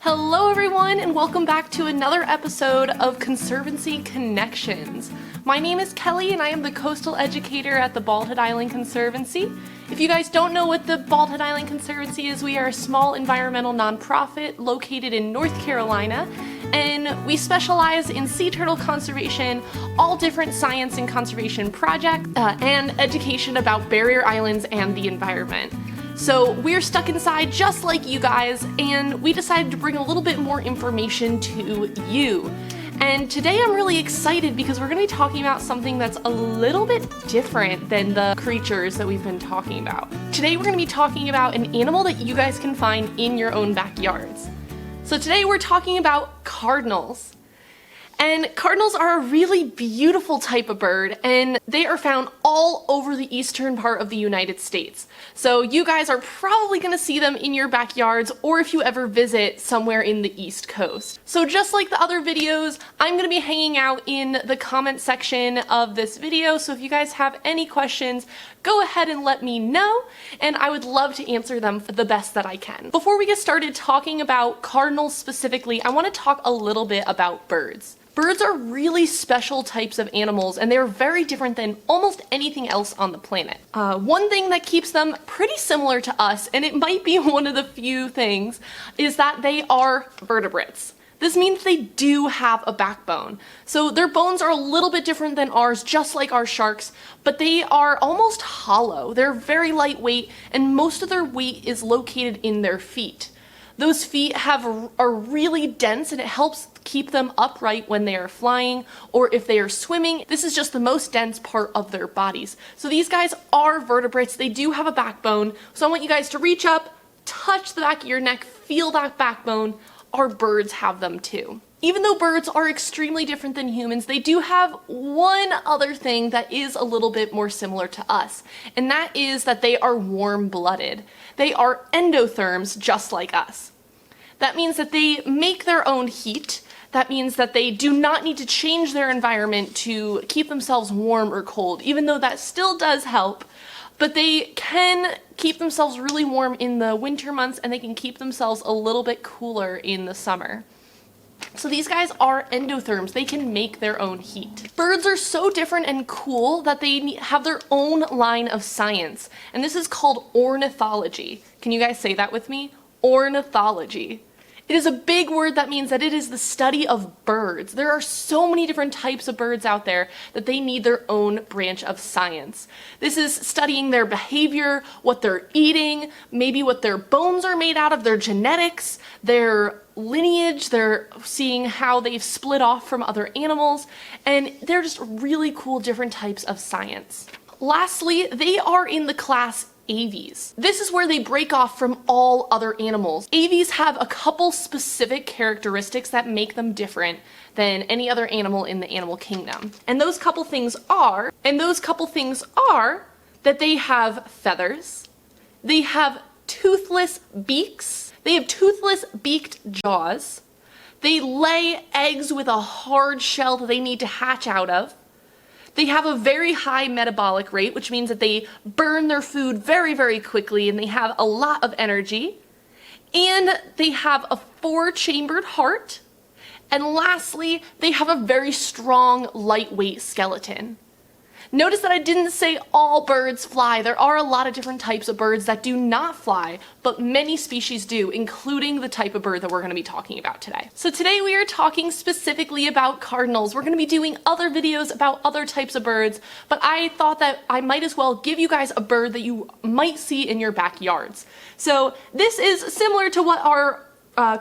Hello everyone and welcome back to another episode of Conservancy Connections. My name is Kelly and I am the coastal educator at the Bald Island Conservancy. If you guys don't know what the Bald Island Conservancy is, we are a small environmental nonprofit located in North Carolina, and we specialize in sea turtle conservation, all different science and conservation projects, and education about barrier islands and the environment. So we're stuck inside just like you guys, and we decided to bring a little bit more information to you. And today I'm really excited because we're going to be talking about something that's a little bit different than the creatures that we've been talking about. Today we're going to be talking about an animal that you guys can find in your own backyards. So today we're talking about cardinals. And cardinals are a really beautiful type of bird, and they are found all over the eastern part of the United States. So you guys are probably going to see them in your backyards, or if you ever visit somewhere in the East Coast. So just like the other videos, I'm going to be hanging out in the comment section of this video, so if you guys have any questions, go ahead and let me know, and I would love to answer them the best that I can. Before we get started talking about cardinals specifically, I want to talk a little bit about birds. Birds are really special types of animals, and they're very different than almost anything else on the planet. One thing that keeps them pretty similar to us, and it might be one of the few things, is that they are vertebrates. This means they do have a backbone. So their bones are a little bit different than ours, just like our sharks, but they are almost hollow. They're very lightweight, and most of their weight is located in their feet. Those feet are really dense, and it helps keep them upright when they are flying or if they are swimming. This is just the most dense part of their bodies. So these guys are vertebrates. They do have a backbone. So I want you guys to reach up, touch the back of your neck, feel that backbone. Our birds have them too. Even though birds are extremely different than humans, they do have one other thing that is a little bit more similar to us, and that is that they are warm-blooded. They are endotherms just like us. That means that they make their own heat. That means that they do not need to change their environment to keep themselves warm or cold, even though that still does help. But they can keep themselves really warm in the winter months, and they can keep themselves a little bit cooler in the summer. So these guys are endotherms. They can make their own heat. Birds are so different and cool that they have their own line of science, and this is called ornithology. Can you guys say that with me? Ornithology. It is a big word that means that it is the study of birds. There are so many different types of birds out there that they need their own branch of science. This is studying their behavior, what they're eating, maybe what their bones are made out of, their genetics, their lineage, they're seeing how they've split off from other animals, and they're just really cool different types of science. Lastly, they are in the class aves. This is where they break off from all other animals. Aves have a couple specific characteristics that make them different than any other animal in the animal kingdom. And those couple things are that they have feathers, they have toothless beaks, they have toothless beaked jaws, they lay eggs with a hard shell that they need to hatch out of, they have a very high metabolic rate, which means that they burn their food very, very quickly, and they have a lot of energy. And they have a 4-chambered heart. And lastly, they have a very strong, lightweight skeleton. Notice that I didn't say all birds fly. There are a lot of different types of birds that do not fly, but many species do, including the type of bird that we're going to be talking about today. So today we are talking specifically about cardinals. We're going to be doing other videos about other types of birds, but I thought that I might as well give you guys a bird that you might see in your backyards. So this is similar to what our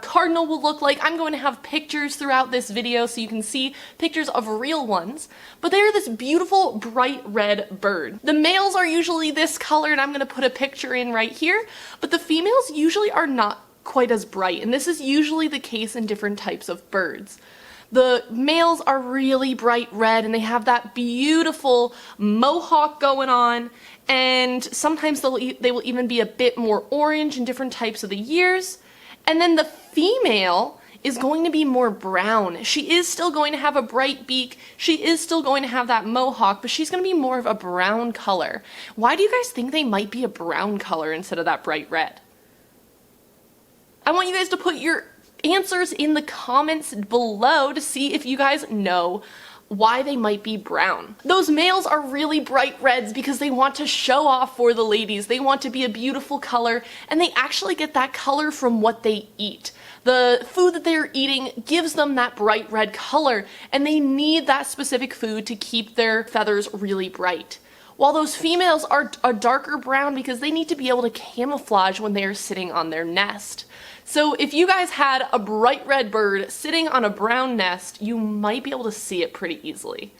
cardinal will look like. I'm going to have pictures throughout this video so you can see pictures of real ones, but they are this beautiful bright red bird. The males are usually this color, and I'm going to put a picture in right here, but the females usually are not quite as bright, and this is usually the case in different types of birds. The males are really bright red, and they have that beautiful mohawk going on, and sometimes they will even be a bit more orange in different types of the years. And then the female is going to be more brown. She is still going to have a bright beak. She is still going to have that mohawk, but she's going to be more of a brown color. Why do you guys think they might be a brown color instead of that bright red? I want you guys to put your answers in the comments below to see if you guys know why they might be brown. Those males are really bright reds because they want to show off for the ladies. They want to be a beautiful color, and they actually get that color from what they eat. The food that they're eating gives them that bright red color, and they need that specific food to keep their feathers really bright. While those females are a darker brown because they need to be able to camouflage when they are sitting on their nest. So if you guys had a bright red bird sitting on a brown nest, you might be able to see it pretty easily.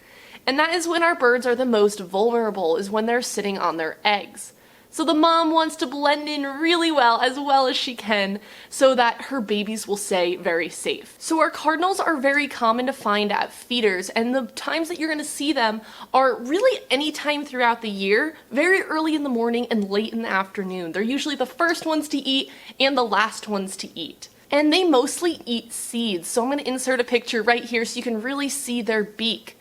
And that is when our birds are the most vulnerable, is when they're sitting on their eggs. So the mom wants to blend in really well as she can, so that her babies will stay very safe. So our cardinals are very common to find at feeders, and the times that you're going to see them are really any time throughout the year, very early in the morning and late in the afternoon. They're usually the first ones to eat and the last ones to eat. And they mostly eat seeds, so I'm going to insert a picture right here so you can really see their beak.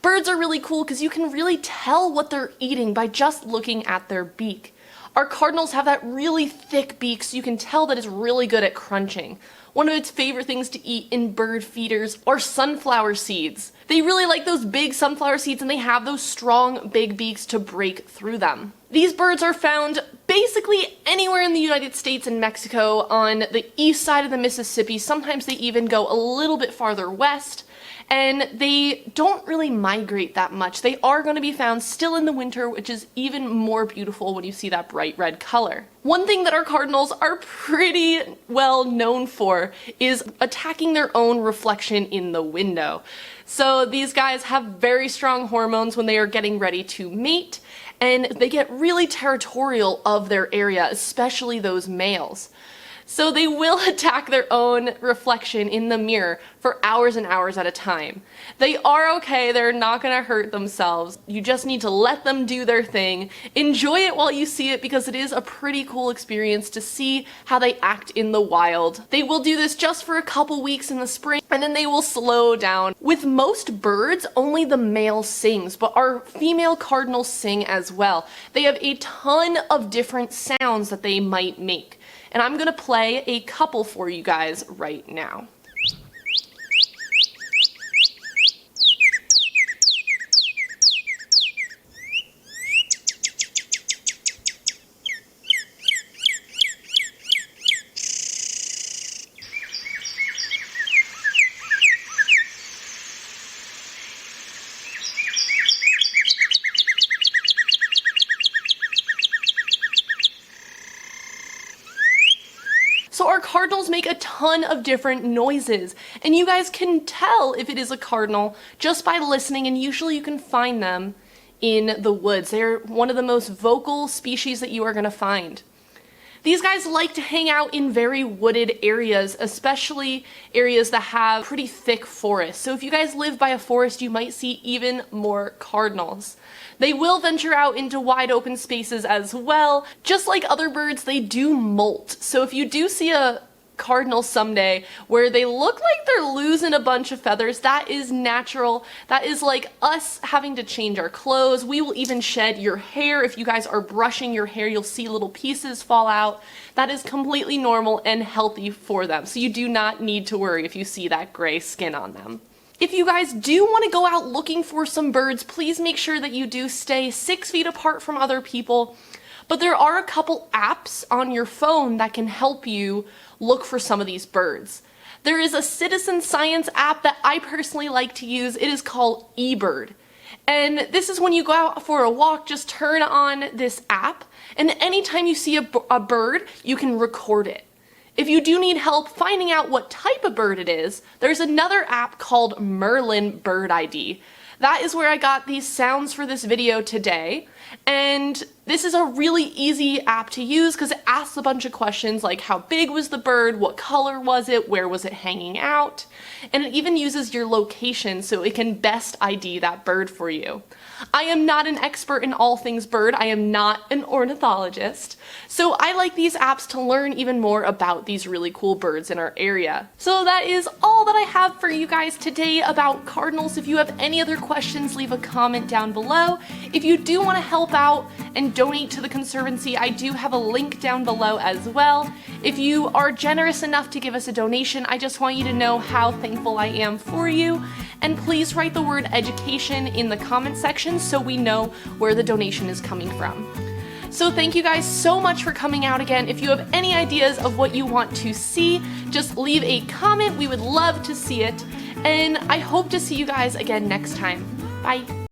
Birds are really cool because you can really tell what they're eating by just looking at their beak. Our cardinals have that really thick beak, so you can tell that it's really good at crunching. One of its favorite things to eat in bird feeders are sunflower seeds. They really like those big sunflower seeds, and they have those strong big beaks to break through them. These birds are found basically anywhere in the United States and Mexico on the east side of the Mississippi. Sometimes they even go a little bit farther west. And they don't really migrate that much. They are going to be found still in the winter, which is even more beautiful when you see that bright red color. One thing that our cardinals are pretty well known for is attacking their own reflection in the window. So these guys have very strong hormones when they are getting ready to mate, and they get really territorial of their area, especially those males. So they will attack their own reflection in the mirror for hours and hours at a time. They are okay, they're not going to hurt themselves. You just need to let them do their thing. Enjoy it while you see it because it is a pretty cool experience to see how they act in the wild. They will do this just for a couple weeks in the spring and then they will slow down. With most birds, only the male sings, but our female cardinals sing as well. They have a ton of different sounds that they might make. And I'm gonna play a couple for you guys right now. So our cardinals make a ton of different noises, and you guys can tell if it is a cardinal just by listening, and usually you can find them in the woods. They're one of the most vocal species that you are going to find. These guys like to hang out in very wooded areas, especially areas that have pretty thick forests. So if you guys live by a forest, you might see even more cardinals. They will venture out into wide open spaces as well. Just like other birds, they do molt. So if you do see a cardinal someday where they look like they're losing a bunch of feathers, that is natural. That is like us having to change our clothes. We will even shed your hair. If you guys are brushing your hair, you'll see little pieces fall out. That is completely normal and healthy for them. So you do not need to worry if you see that gray skin on them. If you guys do want to go out looking for some birds, please make sure that you do stay 6 feet apart from other people. But there are a couple apps on your phone that can help you look for some of these birds. There is a citizen science app that I personally like to use. It is called eBird. And this is when you go out for a walk, just turn on this app, and anytime you see a bird, you can record it. If you do need help finding out what type of bird it is, there's another app called Merlin Bird Id. That is where I got these sounds for this video today. And this is a really easy app to use because it asks a bunch of questions like how big was the bird, what color was it, where was it hanging out, and it even uses your location so it can best ID that bird for you. I am not an expert in all things bird, I am not an ornithologist, so I like these apps to learn even more about these really cool birds in our area. So that is all that I have for you guys today about cardinals. If you have any other questions, leave a comment down below. If you do want to help out and donate to the Conservancy, I do have a link down below as well. If you are generous enough to give us a donation, I just want you to know how thankful I am for you. And please write the word education in the comment section so we know where the donation is coming from. So thank you guys so much for coming out again. If you have any ideas of what you want to see, just leave a comment. We would love to see it. And I hope to see you guys again next time. Bye.